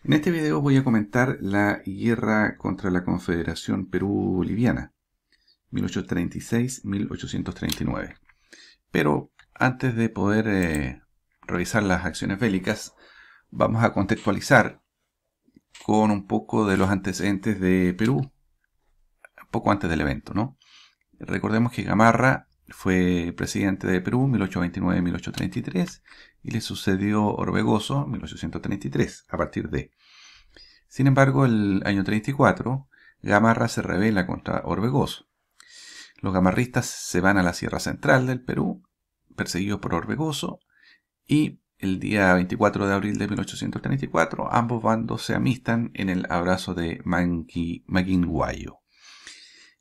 En este video voy a comentar la guerra contra la Confederación Perú-Boliviana, 1836-1839. Pero antes de poder revisar las acciones bélicas, vamos a contextualizar con un poco de los antecedentes de Perú, poco antes del evento, ¿no? Recordemos que Gamarra fue presidente de Perú 1829-1833 y le sucedió Orbegoso 1833 a partir de. Sin embargo, el año 34, Gamarra se rebela contra Orbegoso. Los gamarristas se van a la Sierra Central del Perú, perseguidos por Orbegoso, y el día 24 de abril de 1834 ambos bandos se amistan en el abrazo de Maguinguayo.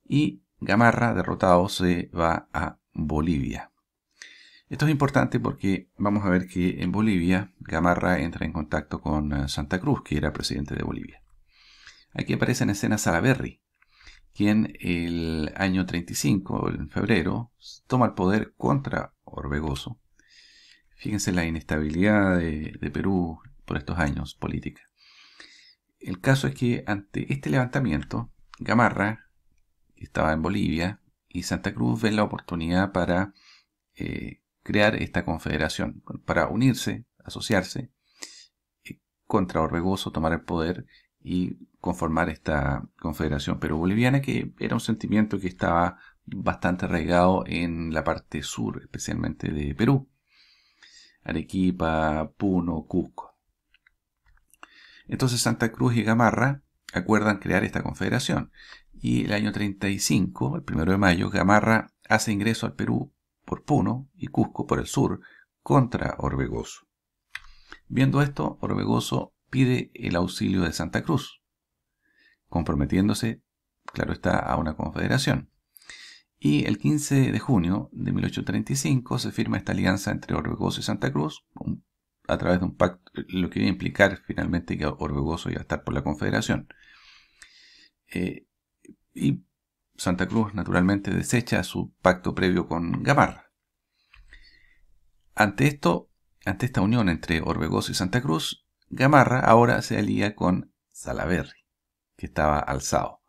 Y Gamarra, derrotado, se va a Bolivia. Esto es importante porque vamos a ver que en Bolivia Gamarra entra en contacto con Santa Cruz, que era presidente de Bolivia. Aquí aparece en escena Salaverry, quien el año 35, en febrero, toma el poder contra Orbegoso. Fíjense la inestabilidad de Perú por estos años política. El caso es que ante este levantamiento, Gamarra, que estaba en Bolivia, y Santa Cruz ven la oportunidad para crear esta confederación, para unirse, asociarse contra Orbegoso, tomar el poder y conformar esta confederación perú-boliviana, que era un sentimiento que estaba bastante arraigado en la parte sur, especialmente de Perú: Arequipa, Puno, Cusco. Entonces Santa Cruz y Gamarra acuerdan crear esta confederación, y el año 35, el 1 de mayo, Gamarra hace ingreso al Perú por Puno y Cusco por el sur contra Orbegoso. Viendo esto, Orbegoso pide el auxilio de Santa Cruz, comprometiéndose, claro está, a una confederación. Y el 15 de junio de 1835 se firma esta alianza entre Orbegoso y Santa Cruz a través de un pacto, lo que iba a implicar finalmente que Orbegoso iba a estar por la confederación. Y Santa Cruz naturalmente desecha su pacto previo con Gamarra. Ante esta unión entre Orbegoso y Santa Cruz, Gamarra ahora se alía con Salaverry, que estaba alzado.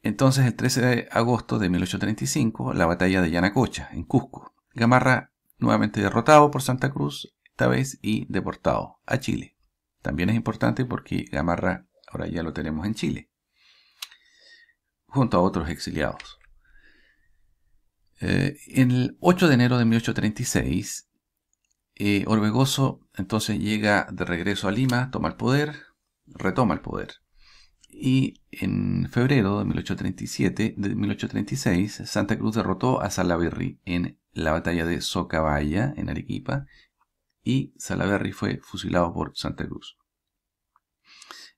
Entonces, el 13 de agosto de 1835, la batalla de Yanacocha, en Cusco. Gamarra nuevamente derrotado por Santa Cruz, esta vez, y deportado a Chile. También es importante porque Gamarra ahora ya lo tenemos en Chile, junto a otros exiliados. En el 8 de enero de 1836, Orbegoso entonces llega de regreso a Lima, retoma el poder. Y en febrero de 1836, Santa Cruz derrotó a Salaverry en la batalla de Socabaya, en Arequipa, y Salaverry fue fusilado por Santa Cruz.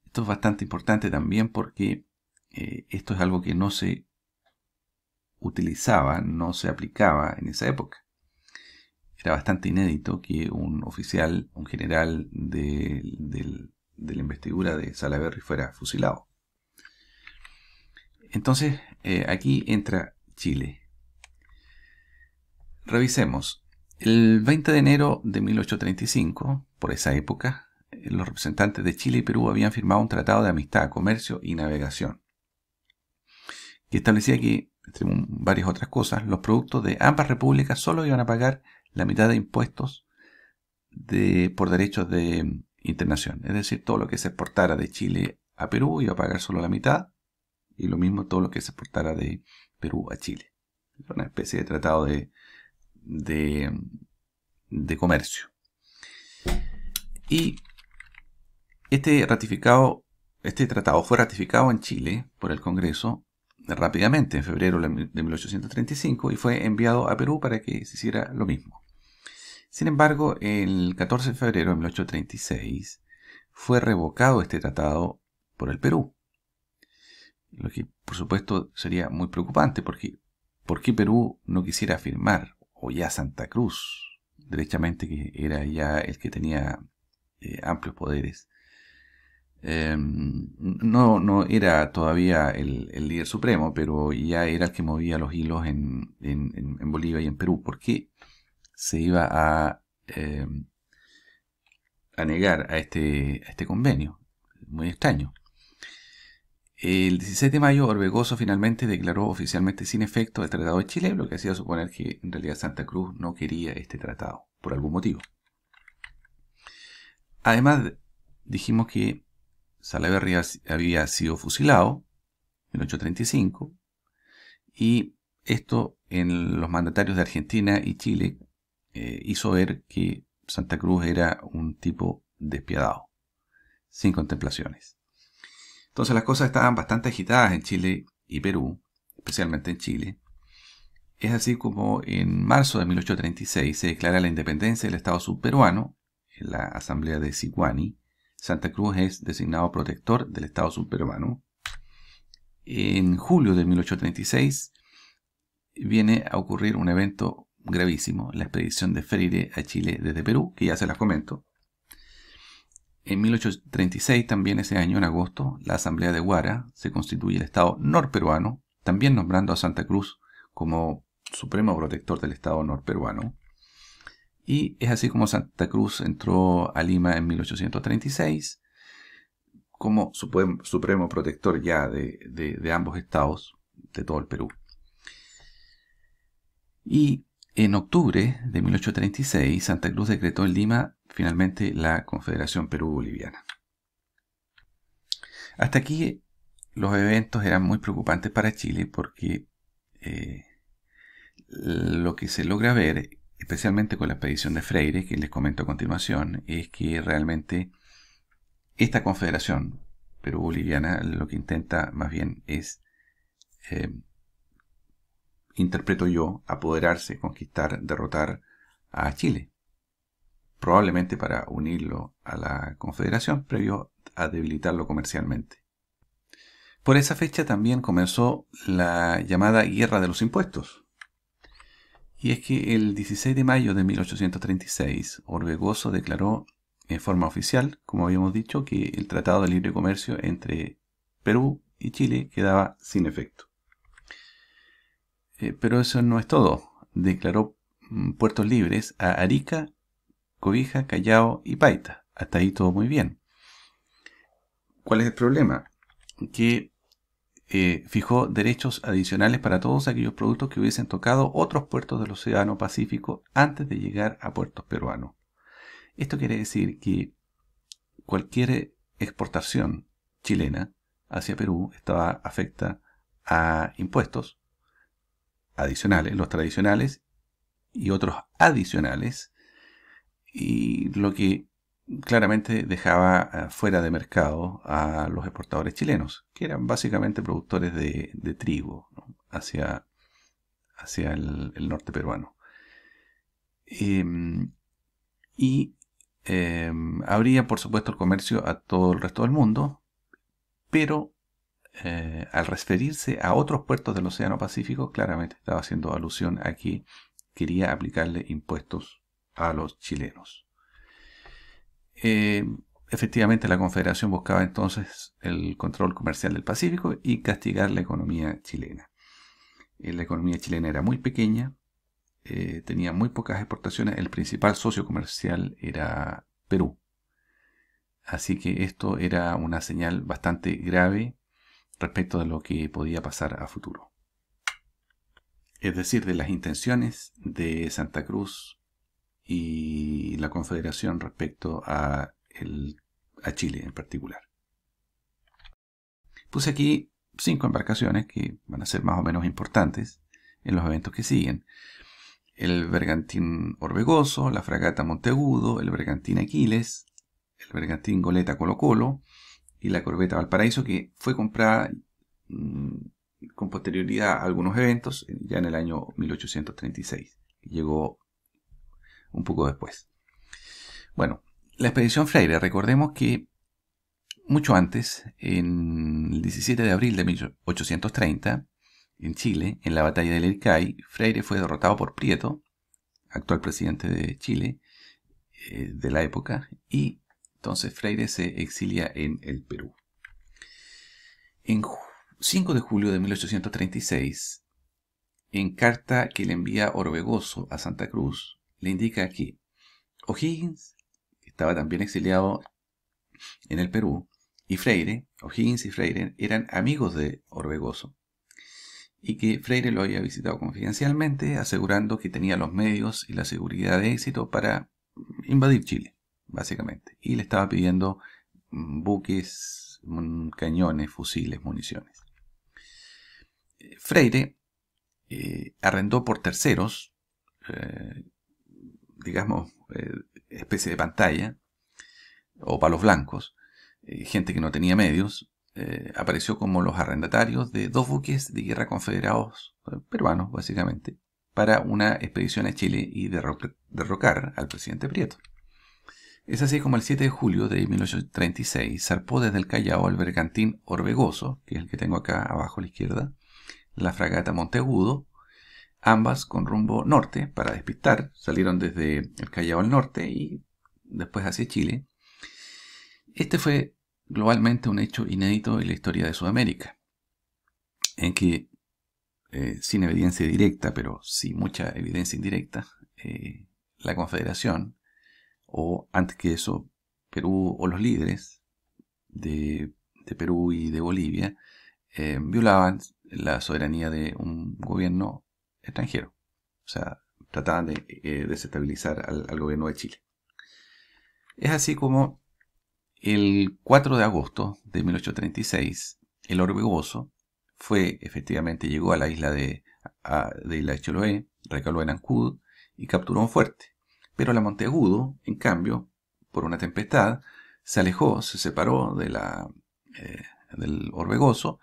Esto es bastante importante también porque esto es algo que no se utilizaba, no se aplicaba en esa época. Era bastante inédito que un oficial, un general de la investidura de Salaverry fuera fusilado. Entonces, aquí entra Chile. Revisemos. El 20 de enero de 1835, por esa época, los representantes de Chile y Perú habían firmado un tratado de amistad, comercio y navegación, que establecía que, entre varias otras cosas, los productos de ambas repúblicas solo iban a pagar la mitad de impuestos por derechos de internación. Es decir, todo lo que se exportara de Chile a Perú iba a pagar solo la mitad, y lo mismo todo lo que se exportara de Perú a Chile. Una especie de tratado de comercio. Y este tratado fue ratificado en Chile por el Congreso rápidamente, en febrero de 1835, y fue enviado a Perú para que se hiciera lo mismo. Sin embargo, el 14 de febrero de 1836 fue revocado este tratado por el Perú. Lo que, por supuesto, sería muy preocupante, porque ¿por qué Perú no quisiera firmar? O ya Santa Cruz, derechamente, que era ya el que tenía amplios poderes. No era todavía el líder supremo, pero ya era el que movía los hilos en Bolivia y en Perú. ¿Por qué se iba a a negar a este convenio. Muy extraño. El 16 de mayo, Orbegoso finalmente declaró oficialmente sin efecto el Tratado de Chile, lo que hacía suponer que en realidad Santa Cruz no quería este tratado, por algún motivo. Además, dijimos que Salaverry había sido fusilado en 1835, y esto en los mandatarios de Argentina y Chile hizo ver que Santa Cruz era un tipo despiadado, sin contemplaciones. Entonces las cosas estaban bastante agitadas en Chile y Perú, especialmente en Chile. Es así como en marzo de 1836 se declara la independencia del Estado subperuano. En la asamblea de Sicuani, Santa Cruz es designado protector del Estado subperuano. En julio de 1836 viene a ocurrir un evento gravísimo, la expedición de Freire a Chile desde Perú, que ya se las comento. En 1836, también ese año, en agosto, la Asamblea de Huara se constituye el Estado norperuano, también nombrando a Santa Cruz como supremo protector del Estado norperuano. Y es así como Santa Cruz entró a Lima en 1836 como supremo protector ya de ambos estados, de todo el Perú. Y en octubre de 1836, Santa Cruz decretó en Lima finalmente la Confederación Perú-Boliviana. Hasta aquí los eventos eran muy preocupantes para Chile porque lo que se logra ver, especialmente con la expedición de Freire, que les comento a continuación, es que realmente esta confederación Perú-Boliviana lo que intenta más bien es, interpreto yo, apoderarse, conquistar, derrotar a Chile. Probablemente para unirlo a la confederación, previo a debilitarlo comercialmente. Por esa fecha también comenzó la llamada Guerra de los Impuestos. Y es que el 16 de mayo de 1836, Orbegoso declaró en forma oficial, como habíamos dicho, que el Tratado de Libre Comercio entre Perú y Chile quedaba sin efecto. Pero eso no es todo. Declaró puertos libres a Arica, Cobija, Callao y Paita. Hasta ahí todo muy bien. ¿Cuál es el problema? Que fijó derechos adicionales para todos aquellos productos que hubiesen tocado otros puertos del Océano Pacífico antes de llegar a puertos peruanos. Esto quiere decir que cualquier exportación chilena hacia Perú estaba afecta a impuestos adicionales, los tradicionales y otros adicionales, y lo que claramente dejaba fuera de mercado a los exportadores chilenos, que eran básicamente productores de trigo, ¿no? hacia el norte peruano. Habría, por supuesto, el comercio a todo el resto del mundo, pero al referirse a otros puertos del Océano Pacífico, claramente estaba haciendo alusión a que quería aplicarle impuestos a los chilenos. Efectivamente, la Confederación buscaba entonces el control comercial del Pacífico y castigar la economía chilena. La economía chilena era muy pequeña, tenía muy pocas exportaciones, el principal socio comercial era Perú. Así que esto era una señal bastante grave respecto de lo que podía pasar a futuro. Es decir, de las intenciones de Santa Cruz y la Confederación respecto a Chile en particular. Puse aquí 5 embarcaciones que van a ser más o menos importantes en los eventos que siguen. El bergantín Orbegoso, la fragata Monteagudo, el bergantín Aquiles, el bergantín Goleta Colo Colo y la corbeta Valparaíso, que fue comprada con posterioridad a algunos eventos ya en el año 1836. Llegó un poco después. Bueno, la expedición Freire, recordemos que mucho antes, en el 17 de abril de 1830, en Chile, en la batalla del Ircay, Freire fue derrotado por Prieto, actual presidente de Chile, de la época, y entonces Freire se exilia en el Perú. En 5 de julio de 1836, en carta que le envía Orbegoso a Santa Cruz, le indica que O'Higgins, que estaba también exiliado en el Perú, y Freire, O'Higgins y Freire, eran amigos de Orbegoso, y que Freire lo había visitado confidencialmente, asegurando que tenía los medios y la seguridad de éxito para invadir Chile, básicamente, y le estaba pidiendo buques, cañones, fusiles, municiones. Freire arrendó por terceros, digamos, especie de pantalla o palos blancos, gente que no tenía medios, apareció como los arrendatarios de 2 buques de guerra confederados peruanos, básicamente, para una expedición a Chile y derrocar al presidente Prieto. Es así como el 7 de julio de 1836 zarpó desde el Callao el bergantín Orbegoso, que es el que tengo acá abajo a la izquierda, la fragata Monteagudo, ambas con rumbo norte para despistar. Salieron desde el Callao al norte y después hacia Chile. Este fue globalmente un hecho inédito en la historia de Sudamérica, en que, sin evidencia directa, pero sí mucha evidencia indirecta, la Confederación, o antes que eso, Perú o los líderes de Perú y de Bolivia, violaban la soberanía de un gobierno extranjero. O sea, trataban de desestabilizar al gobierno de Chile. Es así como el 4 de agosto de 1836, el Orbegoso llegó a la isla de Isla de Chiloé, recaló en Ancud y capturó un fuerte. Pero la Monteagudo, en cambio, por una tempestad, se alejó, se separó del Orbegoso,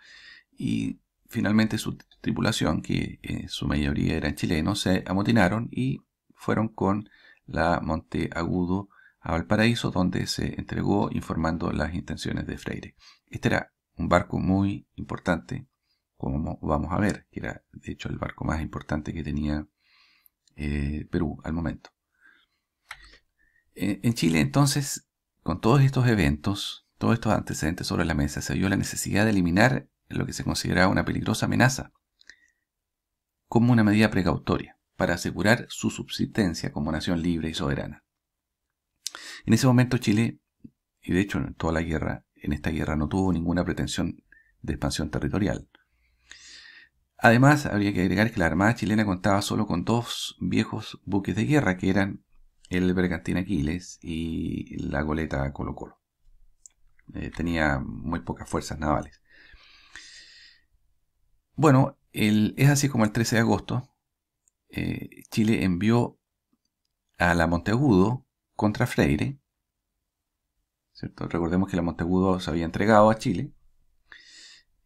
y finalmente su tripulación, que en su mayoría eran chilenos, se amotinaron y fueron con la Monteagudo a Valparaíso, donde se entregó informando las intenciones de Freire. Este era un barco muy importante, como vamos a ver, que era de hecho el barco más importante que tenía Perú al momento. En Chile, entonces, con todos estos eventos, todos estos antecedentes sobre la mesa, se vio la necesidad de eliminar lo que se consideraba una peligrosa amenaza como una medida precautoria para asegurar su subsistencia como nación libre y soberana. En ese momento Chile, y de hecho en toda la guerra, en esta guerra no tuvo ninguna pretensión de expansión territorial. Además, habría que agregar que la Armada chilena contaba solo con 2 viejos buques de guerra, que eran el bergantín Aquiles y la goleta Colo Colo. Tenía muy pocas fuerzas navales. Bueno, es así como el 13 de agosto Chile envió a la Monteagudo contra Freire, ¿cierto? Recordemos que la Monteagudo se había entregado a Chile,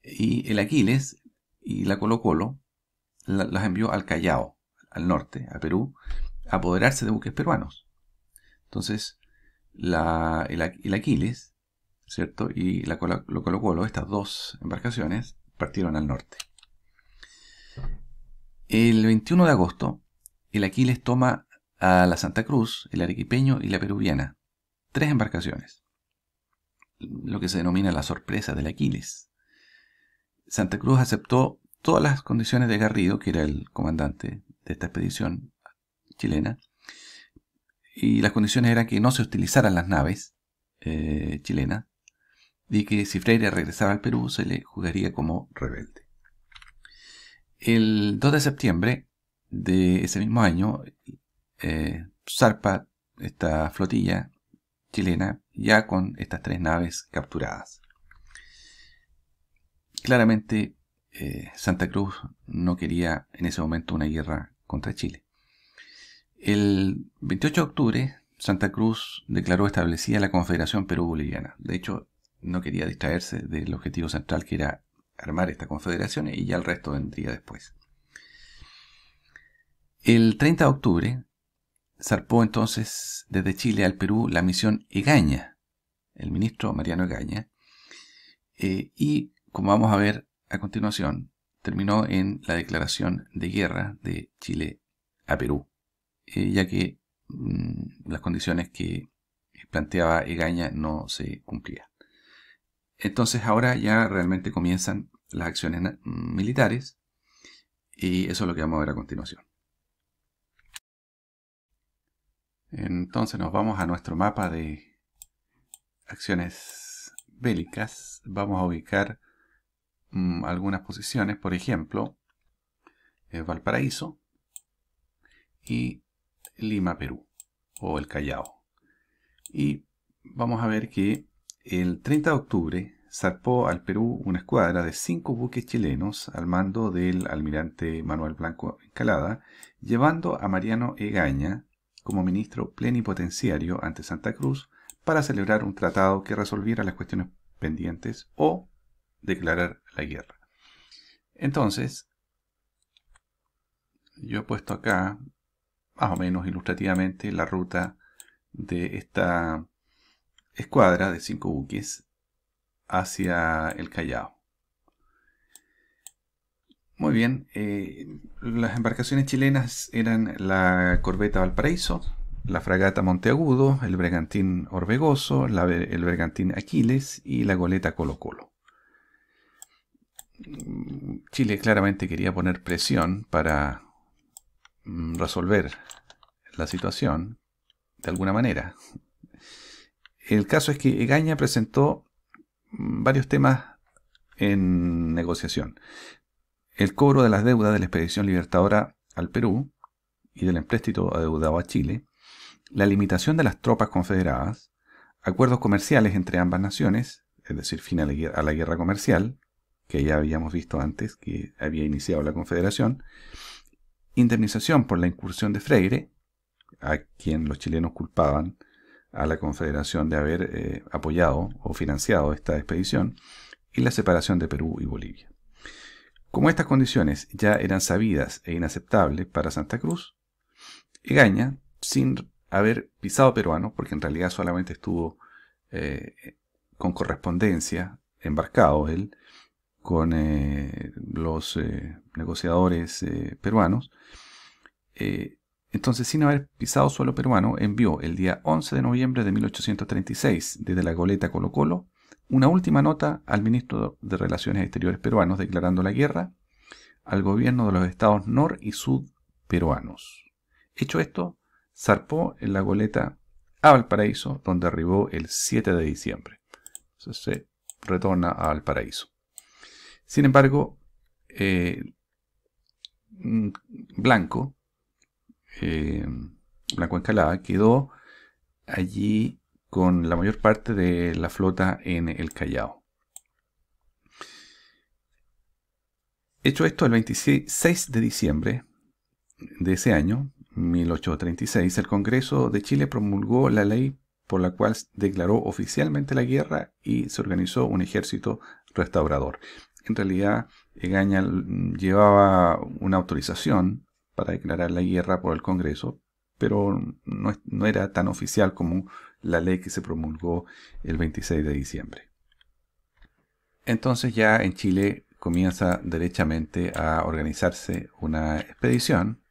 y el Aquiles y la Colo Colo las envió al Callao, al norte, a Perú, a apoderarse de buques peruanos. Entonces, el Aquiles, ¿cierto? Y la Colo Colo, estas 2 embarcaciones, partieron al norte. El 21 de agosto, el Aquiles toma a la Santa Cruz, el Arequipeño y la Peruviana, 3 embarcaciones, lo que se denomina la sorpresa del Aquiles. Santa Cruz aceptó todas las condiciones de Garrido, que era el comandante de esta expedición chilena, y las condiciones eran que no se utilizaran las naves chilenas y que si Freire regresaba al Perú se le juzgaría como rebelde. El 2 de septiembre de ese mismo año zarpa esta flotilla chilena ya con estas 3 naves capturadas. Claramente Santa Cruz no quería en ese momento una guerra contra Chile. El 28 de octubre Santa Cruz declaró establecida la Confederación Perú-Boliviana. De hecho, no quería distraerse del objetivo central, que era armar esta confederación, y ya el resto vendría después. El 30 de octubre zarpó entonces desde Chile al Perú la misión Egaña, el ministro Mariano Egaña, y como vamos a ver a continuación, terminó en la declaración de guerra de Chile a Perú, ya que las condiciones que planteaba Egaña no se cumplían. Entonces ahora ya realmente comienzan las acciones militares, y eso es lo que vamos a ver a continuación. Entonces nos vamos a nuestro mapa de acciones bélicas. Vamos a ubicar algunas posiciones, por ejemplo, Valparaíso y Lima, Perú, o el Callao. Y vamos a ver que el 30 de octubre zarpó al Perú una escuadra de 5 buques chilenos al mando del almirante Manuel Blanco Encalada, llevando a Mariano Egaña como ministro plenipotenciario ante Santa Cruz para celebrar un tratado que resolviera las cuestiones pendientes o declarar la guerra. Entonces, yo he puesto acá, más o menos ilustrativamente, la ruta de esta escuadra de 5 buques hacia el Callao. Muy bien, las embarcaciones chilenas eran la corbeta Valparaíso, la fragata Monteagudo, el bergantín Orbegoso, el bergantín Aquiles y la goleta Colo Colo. Chile claramente quería poner presión para resolver la situación de alguna manera. El caso es que Egaña presentó varios temas en negociación. El cobro de las deudas de la expedición libertadora al Perú y del empréstito adeudado a Chile, la limitación de las tropas confederadas, acuerdos comerciales entre ambas naciones, es decir, fin a la guerra comercial, que ya habíamos visto antes que había iniciado la Confederación, indemnización por la incursión de Freire, a quien los chilenos culpaban a la Confederación de haber apoyado o financiado esta expedición, y la separación de Perú y Bolivia. Como estas condiciones ya eran sabidas e inaceptables para Santa Cruz, Egaña, sin haber pisado peruano, porque en realidad solamente estuvo con correspondencia, embarcado él, con los negociadores peruanos, entonces, sin haber pisado suelo peruano, envió el día 11 de noviembre de 1836, desde la goleta Colo Colo, una última nota al ministro de Relaciones Exteriores peruanos declarando la guerra al gobierno de los estados nor y sud peruanos. Hecho esto, zarpó en la goleta a Valparaíso, donde arribó el 7 de diciembre. Entonces se retorna a Valparaíso. Sin embargo, Blanco Encalada quedó allí con la mayor parte de la flota en el Callao. Hecho esto, el 26 de diciembre de ese año, 1836, el Congreso de Chile promulgó la ley por la cual declaró oficialmente la guerra y se organizó un ejército restaurador. En realidad, Egaña llevaba una autorización para declarar la guerra por el Congreso, pero no era tan oficial como la ley que se promulgó el 26 de diciembre. Entonces ya en Chile comienza derechamente a organizarse una expedición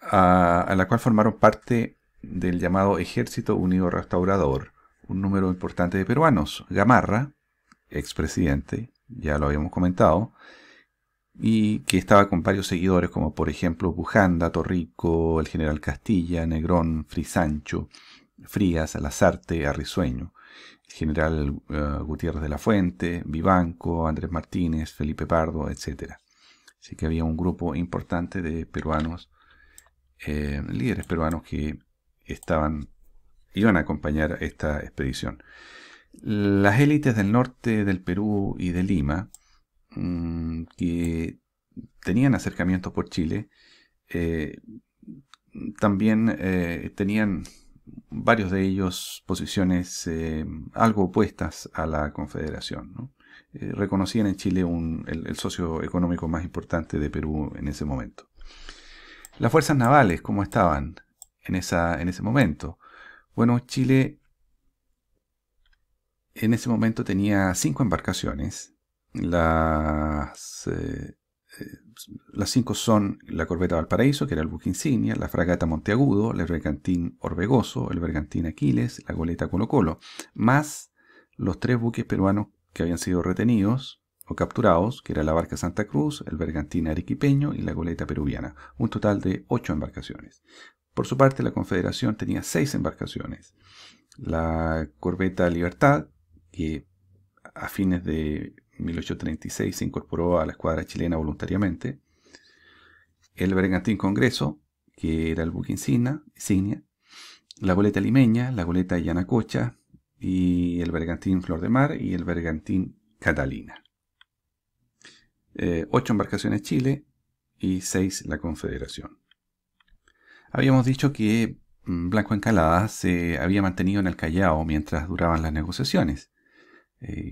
a la cual formaron parte del llamado Ejército Unido Restaurador un número importante de peruanos. Gamarra, expresidente, ya lo habíamos comentado, y que estaba con varios seguidores como por ejemplo Bujanda, Torrico, el general Castilla, Negrón, Frisancho, Frías, Lazarte, Arrisueño, el general Gutiérrez de la Fuente, Vivanco, Andrés Martínez, Felipe Pardo, etc. Así que había un grupo importante de peruanos, líderes peruanos que iban a acompañar esta expedición. Las élites del norte del Perú y de Lima, que tenían acercamientos por Chile, también tenían varios de ellos posiciones algo opuestas a la Confederación, ¿no? Reconocían en Chile el socio económico más importante de Perú en ese momento. Las fuerzas navales, ¿cómo estaban en ese momento? Bueno, Chile en ese momento tenía 5 embarcaciones. Las 5 son la corbeta Valparaíso, que era el buque insignia, la fragata Monteagudo, el bergantín Orbegoso, el bergantín Aquiles, la goleta Colo Colo, más los 3 buques peruanos que habían sido retenidos o capturados, que era la barca Santa Cruz, el bergantín Arequipeño y la goleta peruviana, un total de 8 embarcaciones. Por su parte, la Confederación tenía 6 embarcaciones. La corbeta Libertad, que a fines de 1836 se incorporó a la escuadra chilena voluntariamente. El bergantín Congreso, que era el buque insignia. La goleta Limeña, la goleta Yanacocha, y el bergantín Flor de Mar y el bergantín Catalina. 8 embarcaciones Chile y 6 la Confederación. Habíamos dicho que Blanco Encalada se había mantenido en el Callao mientras duraban las negociaciones.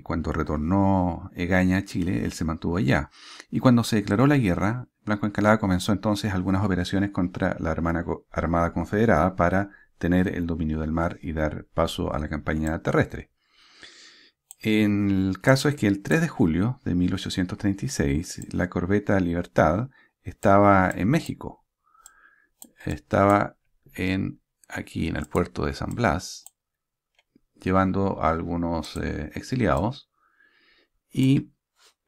Cuando retornó Egaña a Chile, él se mantuvo allá. Y cuando se declaró la guerra, Blanco Encalada comenzó entonces algunas operaciones contra la Armada Confederada para tener el dominio del mar y dar paso a la campaña terrestre. El caso es que el 3 de julio de 1836, la corbeta Libertad estaba en México. Estaba aquí en el puerto de San Blas, llevando a algunos exiliados, y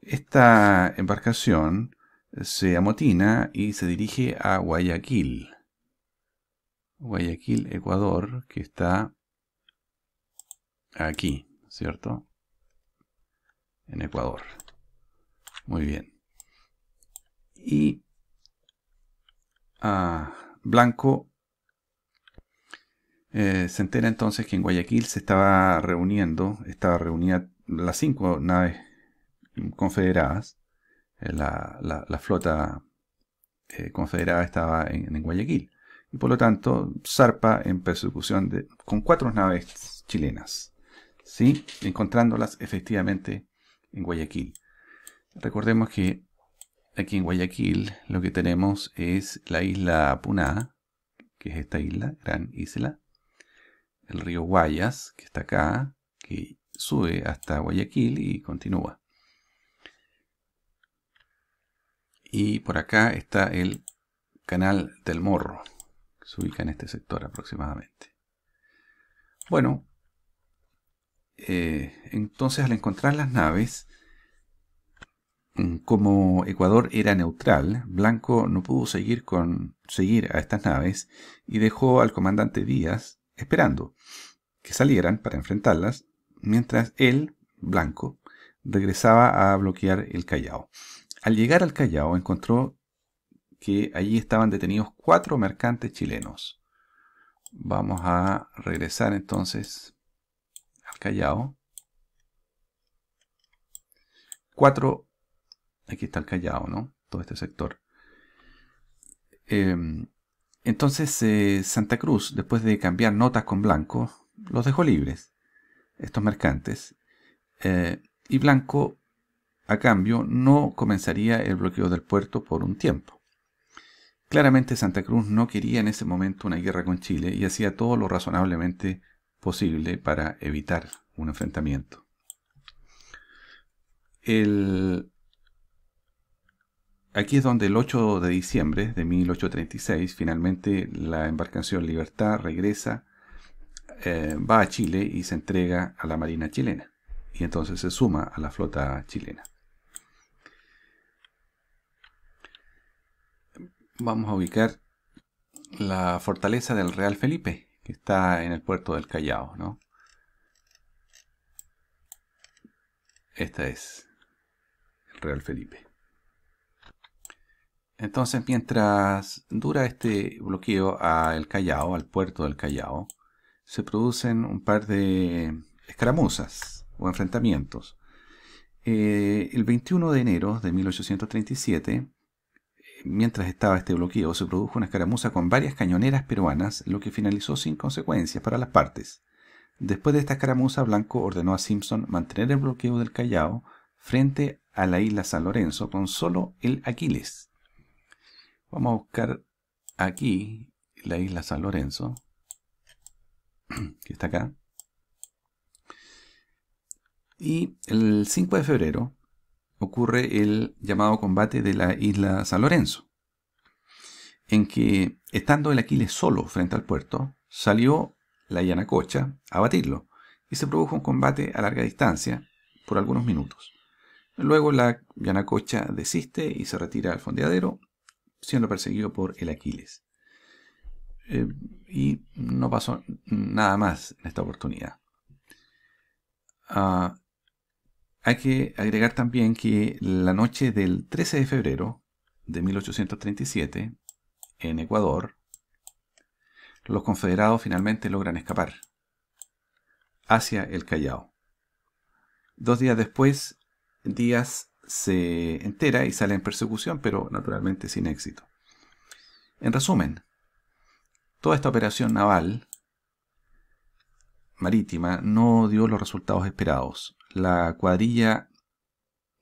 esta embarcación se amotina y se dirige a Guayaquil. Guayaquil, Ecuador, que está aquí, ¿cierto? En Ecuador. Muy bien. Y Blanco se entera entonces que en Guayaquil estaba reunida las 5 naves confederadas. La flota confederada estaba en Guayaquil. Y por lo tanto zarpa en persecución con 4 naves chilenas, ¿sí? Encontrándolas efectivamente en Guayaquil. Recordemos que aquí en Guayaquil lo que tenemos es la isla Puná, que es esta isla, gran isla. El río Guayas, que está acá, que sube hasta Guayaquil y continúa. Y por acá está el Canal del Morro, que se ubica en este sector aproximadamente. Bueno, entonces al encontrar las naves, como Ecuador era neutral, Blanco no pudo seguir a estas naves y dejó al comandante Díaz esperando que salieran para enfrentarlas, mientras él, Blanco, regresaba a bloquear el Callao. Al llegar al Callao encontró que allí estaban detenidos 4 mercantes chilenos. Vamos a regresar entonces al Callao. Aquí está el Callao, ¿no? Todo este sector. Entonces Santa Cruz, después de cambiar notas con Blanco, los dejó libres, estos mercantes. Y Blanco, a cambio, no comenzaría el bloqueo del puerto por un tiempo. Claramente Santa Cruz no quería en ese momento una guerra con Chile y hacía todo lo razonablemente posible para evitar un enfrentamiento. Aquí es donde el 8 de diciembre de 1836 finalmente la embarcación Libertad regresa, va a Chile y se entrega a la Marina chilena. Y entonces se suma a la flota chilena. Vamos a ubicar la fortaleza del Real Felipe, que está en el puerto del Callao, ¿no? Esta es el Real Felipe. Entonces, mientras dura este bloqueo al Callao, al puerto del Callao, se producen un par de escaramuzas o enfrentamientos. El 21 de enero de 1837, mientras estaba este bloqueo, se produjo una escaramuza con varias cañoneras peruanas, lo que finalizó sin consecuencias para las partes. Después de esta escaramuza, Blanco ordenó a Simpson mantener el bloqueo del Callao frente a la isla San Lorenzo con solo el Aquiles. Vamos a buscar aquí la isla San Lorenzo, que está acá. Y el 5 de febrero ocurre el llamado combate de la isla San Lorenzo, en que, estando el Aquiles solo frente al puerto, salió la Yanacocha a batirlo, y se produjo un combate a larga distancia por algunos minutos. Luego la Yanacocha desiste y se retira al fondeadero, siendo perseguido por el Aquiles. y no pasó nada más en esta oportunidad. Hay que agregar también que la noche del 13 de febrero de 1837, en Ecuador, los confederados finalmente logran escapar hacia el Callao. 2 días después, Díaz se entera y sale en persecución, pero naturalmente sin éxito. En resumen, toda esta operación naval marítima no dio los resultados esperados. La cuadrilla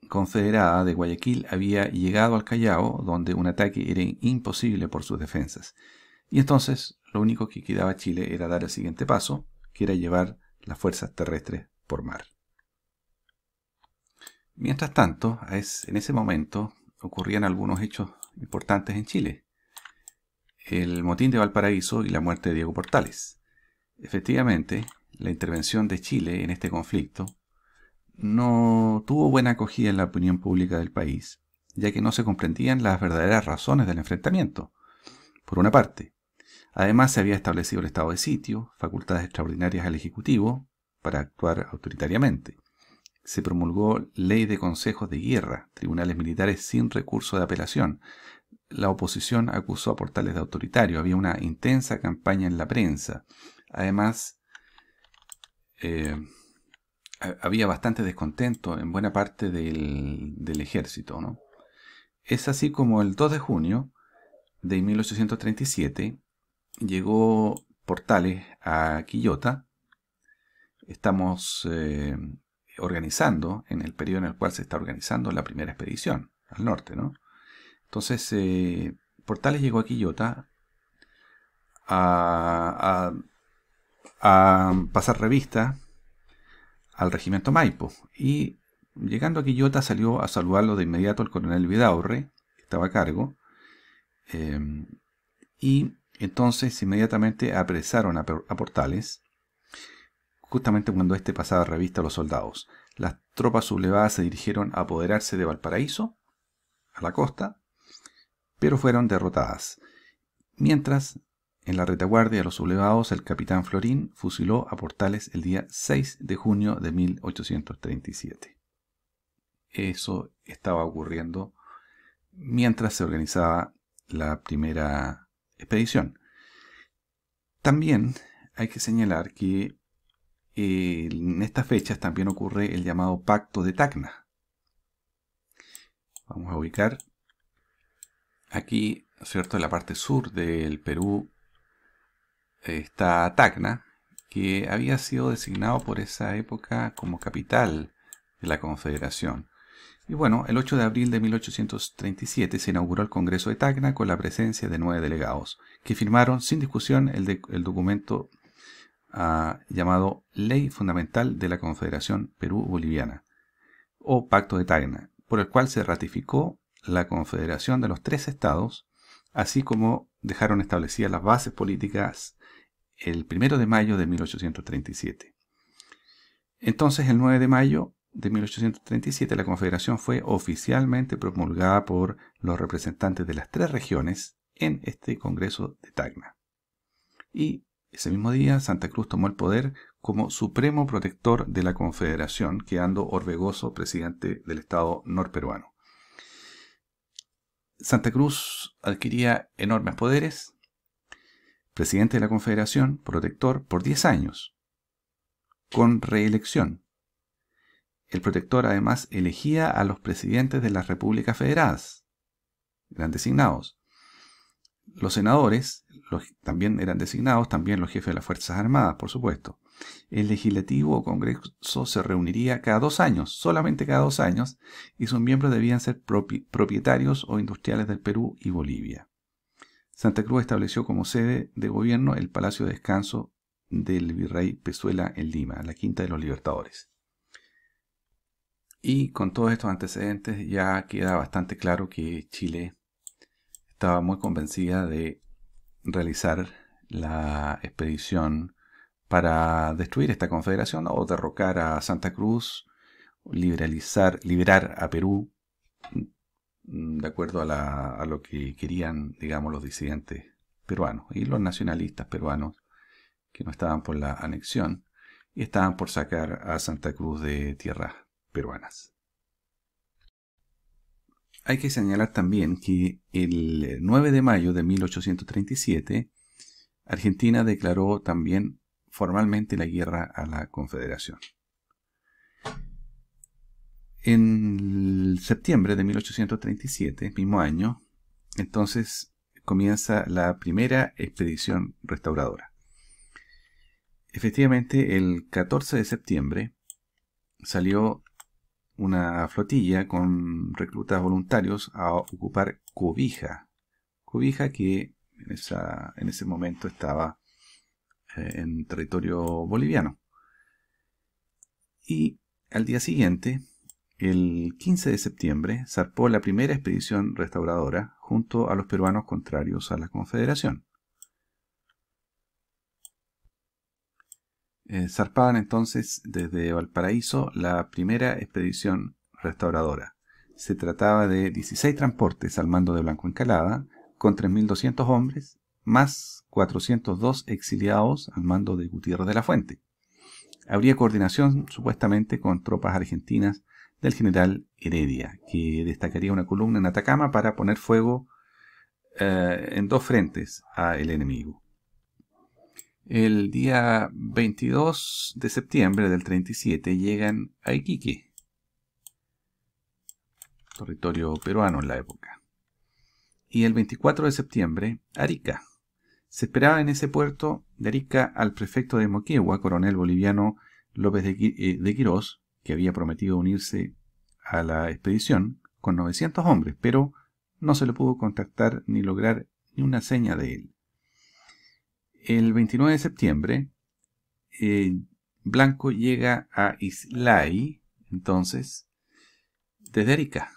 confederada de Guayaquil había llegado al Callao, donde un ataque era imposible por sus defensas. Y entonces lo único que quedaba a Chile era dar el siguiente paso, que era llevar las fuerzas terrestres por mar. Mientras tanto, en ese momento ocurrían algunos hechos importantes en Chile. El motín de Valparaíso y la muerte de Diego Portales. Efectivamente, la intervención de Chile en este conflicto no tuvo buena acogida en la opinión pública del país, ya que no se comprendían las verdaderas razones del enfrentamiento. Por una parte, además se había establecido el estado de sitio, facultades extraordinarias al Ejecutivo para actuar autoritariamente. Se promulgó ley de consejos de guerra, tribunales militares sin recurso de apelación. La oposición acusó a Portales de autoritario. Había una intensa campaña en la prensa. Además, había bastante descontento en buena parte del ejército, ¿no? Es así como el 2 de junio de 1837 llegó Portales a Quillota. Estamos organizando, en el periodo en el cual se está organizando la primera expedición al norte, ¿no? Entonces, Portales llegó a Quillota a pasar revista al regimiento Maipo, y llegando a Quillota salió a saludarlo de inmediato el coronel Vidaurre, que estaba a cargo, y entonces inmediatamente apresaron a Portales, justamente cuando éste pasaba revista a los soldados. Las tropas sublevadas se dirigieron a apoderarse de Valparaíso, a la costa, pero fueron derrotadas. Mientras, en la retaguardia de los sublevados, el capitán Florín fusiló a Portales el día 6 de junio de 1837. Eso estaba ocurriendo mientras se organizaba la primera expedición. También hay que señalar que en estas fechas también ocurre el llamado Pacto de Tacna. Vamos a ubicar aquí, ¿cierto? En la parte sur del Perú está Tacna, que había sido designado por esa época como capital de la Confederación. Y bueno, el 8 de abril de 1837 se inauguró el Congreso de Tacna con la presencia de 9 delegados, que firmaron sin discusión el documento llamado Ley Fundamental de la Confederación Perú-Boliviana, o Pacto de Tacna, por el cual se ratificó la confederación de los 3 estados, así como dejaron establecidas las bases políticas el 1 de mayo de 1837. Entonces, el 9 de mayo de 1837, la Confederación fue oficialmente promulgada por los representantes de las 3 regiones en este Congreso de Tacna. Y ese mismo día, Santa Cruz tomó el poder como supremo protector de la Confederación, quedando Orbegoso presidente del Estado norperuano. Santa Cruz adquiría enormes poderes, presidente de la Confederación, protector por 10 años, con reelección. El protector además elegía a los presidentes de las repúblicas federadas, eran designados. Los senadores también eran designados, también los jefes de las Fuerzas Armadas, por supuesto. El legislativo o congreso se reuniría cada 2 años, solamente cada 2 años, y sus miembros debían ser propietarios o industriales del Perú y Bolivia. Santa Cruz estableció como sede de gobierno el Palacio de Descanso del Virrey Pezuela en Lima, la Quinta de los Libertadores. Y con todos estos antecedentes ya queda bastante claro que Chile estaba muy convencida de realizar la expedición para destruir esta confederación o derrocar a Santa Cruz, liberar a Perú, de acuerdo a lo que querían, digamos, los disidentes peruanos y los nacionalistas peruanos que no estaban por la anexión y estaban por sacar a Santa Cruz de tierras peruanas. Hay que señalar también que el 9 de mayo de 1837 Argentina declaró también formalmente la guerra a la Confederación. En septiembre de 1837, mismo año, entonces comienza la primera expedición restauradora. Efectivamente, el 14 de septiembre salió una flotilla con reclutas voluntarios a ocupar Cobija. Cobija que en ese momento estaba en territorio boliviano. Y al día siguiente, el 15 de septiembre, zarpó la primera expedición restauradora junto a los peruanos contrarios a la Confederación. Zarpaban entonces desde Valparaíso la primera expedición restauradora. Se trataba de 16 transportes al mando de Blanco Encalada, con 3.200 hombres, más 402 exiliados al mando de Gutiérrez de la Fuente. Habría coordinación supuestamente con tropas argentinas del general Heredia, que destacaría una columna en Atacama para poner fuego en dos frentes al enemigo. El día 22 de septiembre del 37 llegan a Iquique, territorio peruano en la época. Y el 24 de septiembre, Arica. Se esperaba en ese puerto de Arica al prefecto de Moquegua, coronel boliviano López de Quirós, que había prometido unirse a la expedición con 900 hombres, pero no se le pudo contactar ni lograr ni una seña de él. El 29 de septiembre, Blanco llega a Islay, entonces, desde Arica.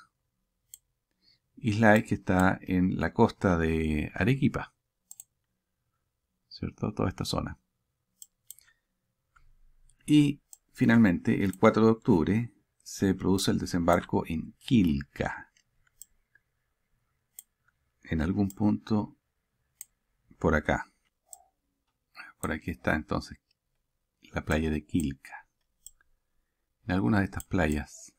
Islay, que está en la costa de Arequipa, ¿cierto? Toda esta zona. Y finalmente, el 4 de octubre, se produce el desembarco en Quilca, en algún punto por acá. Por aquí está entonces la playa de Quilca. En alguna de estas playas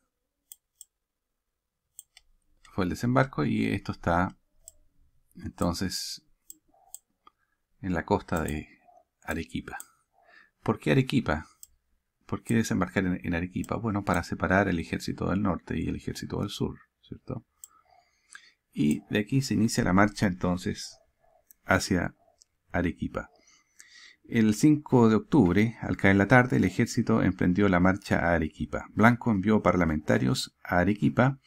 fue el desembarco y esto está entonces en la costa de Arequipa. ¿Por qué Arequipa? ¿Por qué desembarcar en Arequipa? Bueno, para separar el ejército del norte y el ejército del sur, ¿cierto? Y de aquí se inicia la marcha entonces hacia Arequipa. El 5 de octubre, al caer la tarde, el ejército emprendió la marcha a Arequipa. Blanco envió parlamentarios a Arequipa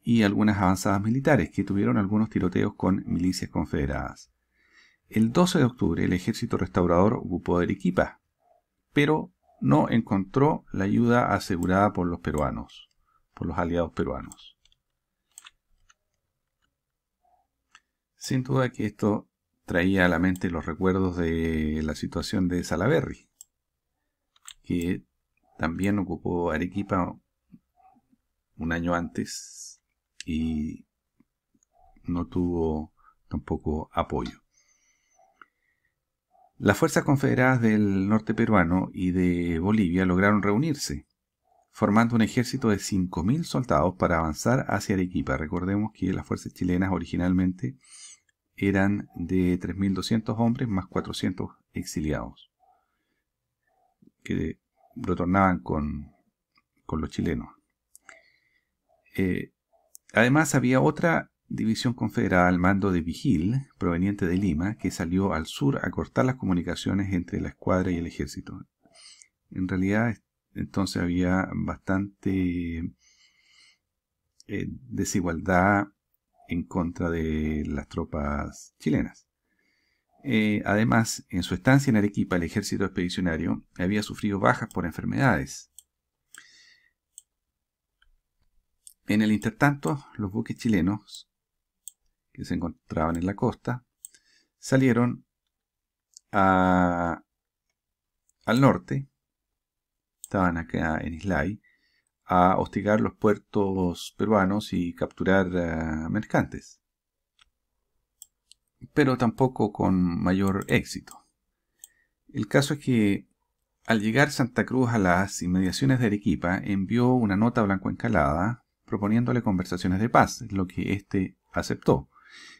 y algunas avanzadas militares que tuvieron algunos tiroteos con milicias confederadas. El 12 de octubre, el ejército restaurador ocupó Arequipa, pero no encontró la ayuda asegurada por los peruanos, por los aliados peruanos. Sin duda que esto traía a la mente los recuerdos de la situación de Salaverry, que también ocupó Arequipa un año antes y no tuvo tampoco apoyo. Las fuerzas confederadas del norte peruano y de Bolivia lograron reunirse, formando un ejército de 5.000 soldados para avanzar hacia Arequipa. Recordemos que las fuerzas chilenas originalmente eran de 3.200 hombres más 400 exiliados que retornaban con los chilenos. Además había otra división confederada al mando de Vigil, proveniente de Lima, que salió al sur a cortar las comunicaciones entre la escuadra y el ejército. En realidad, entonces había bastante desigualdad en contra de las tropas chilenas. Además, en su estancia en Arequipa, el ejército expedicionario había sufrido bajas por enfermedades. En el intertanto, los buques chilenos que se encontraban en la costa salieron al norte, estaban acá en Islay, a hostigar los puertos peruanos y capturar mercantes. pero tampoco con mayor éxito. El caso es que al llegar Santa Cruz a las inmediaciones de Arequipa, envió una nota a Blanco Encalada proponiéndole conversaciones de paz, lo que éste aceptó.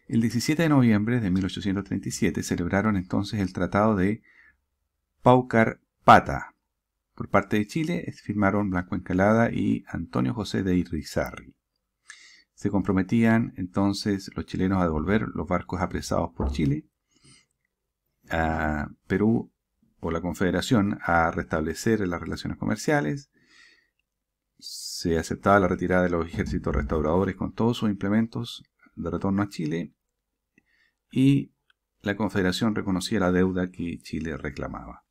El 17 de noviembre de 1837 celebraron entonces el Tratado de Paucarpata. Por parte de Chile firmaron Blanco Encalada y Antonio José de Irizarry. Se comprometían entonces los chilenos a devolver los barcos apresados por Chile, a Perú o la Confederación a restablecer las relaciones comerciales. Se aceptaba la retirada de los ejércitos restauradores con todos sus implementos de retorno a Chile y la Confederación reconocía la deuda que Chile reclamaba.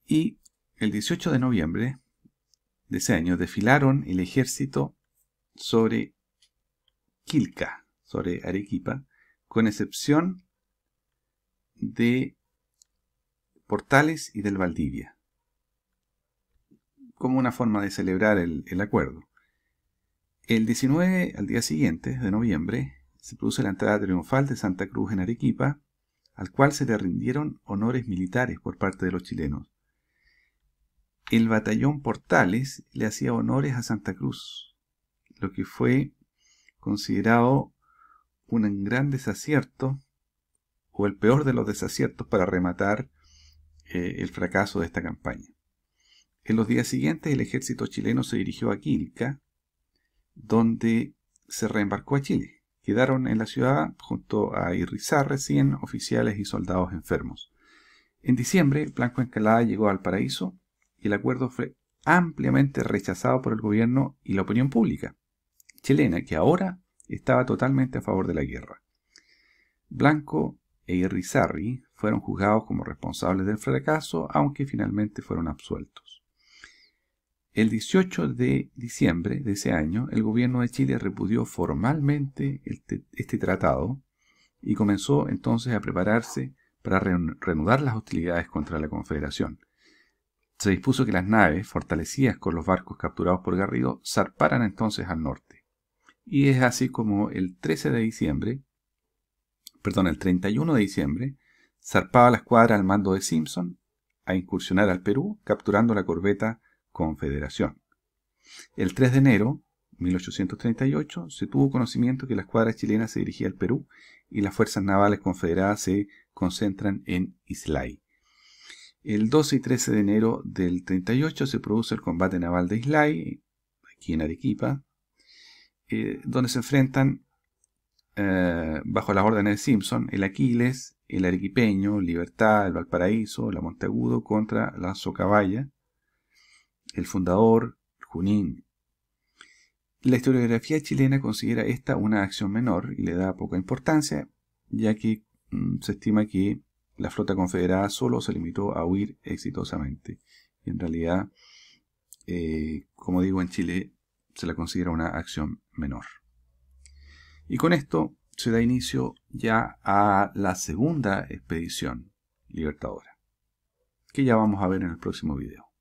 Y el 18 de noviembre de ese año desfilaron el ejército sobre Quilca, sobre Arequipa, con excepción de Portales y del Valdivia, como una forma de celebrar el acuerdo. El 19, al día siguiente, de noviembre, se produce la entrada triunfal de Santa Cruz en Arequipa, al cual se le rindieron honores militares por parte de los chilenos. El batallón Portales le hacía honores a Santa Cruz, lo que fue considerado un gran desacierto, o el peor de los desaciertos para rematar el fracaso de esta campaña. En los días siguientes el ejército chileno se dirigió a Quilca, donde se reembarcó a Chile. Quedaron en la ciudad junto a Irizarry 100 oficiales y soldados enfermos. En diciembre, Blanco Encalada llegó al Paraíso y el acuerdo fue ampliamente rechazado por el gobierno y la opinión pública chilena, que ahora estaba totalmente a favor de la guerra. Blanco e Irizarry fueron juzgados como responsables del fracaso, aunque finalmente fueron absueltos. El 18 de diciembre de ese año, el gobierno de Chile repudió formalmente este tratado y comenzó entonces a prepararse para reanudar las hostilidades contra la Confederación. Se dispuso que las naves, fortalecidas con los barcos capturados por Garrido, zarparan entonces al norte. Y es así como el 31 de diciembre, zarpaba la escuadra al mando de Simpson a incursionar al Perú, capturando la corbeta Confederación. El 3 de enero de 1838 se tuvo conocimiento que la escuadra chilena se dirigía al Perú y las fuerzas navales confederadas se concentran en Islay. El 12 y 13 de enero del 38 se produce el combate naval de Islay, aquí en Arequipa, donde se enfrentan bajo las órdenes de Simpson, el Aquiles, el Arequipeño, Libertad, el Valparaíso, la Monteagudo contra la Socabaya, el Fundador, Junín. La historiografía chilena considera esta una acción menor y le da poca importancia, ya que se estima que la flota confederada solo se limitó a huir exitosamente. Y en realidad, como digo, en Chile se la considera una acción menor. Y con esto se da inicio ya a la segunda expedición libertadora, que ya vamos a ver en el próximo video.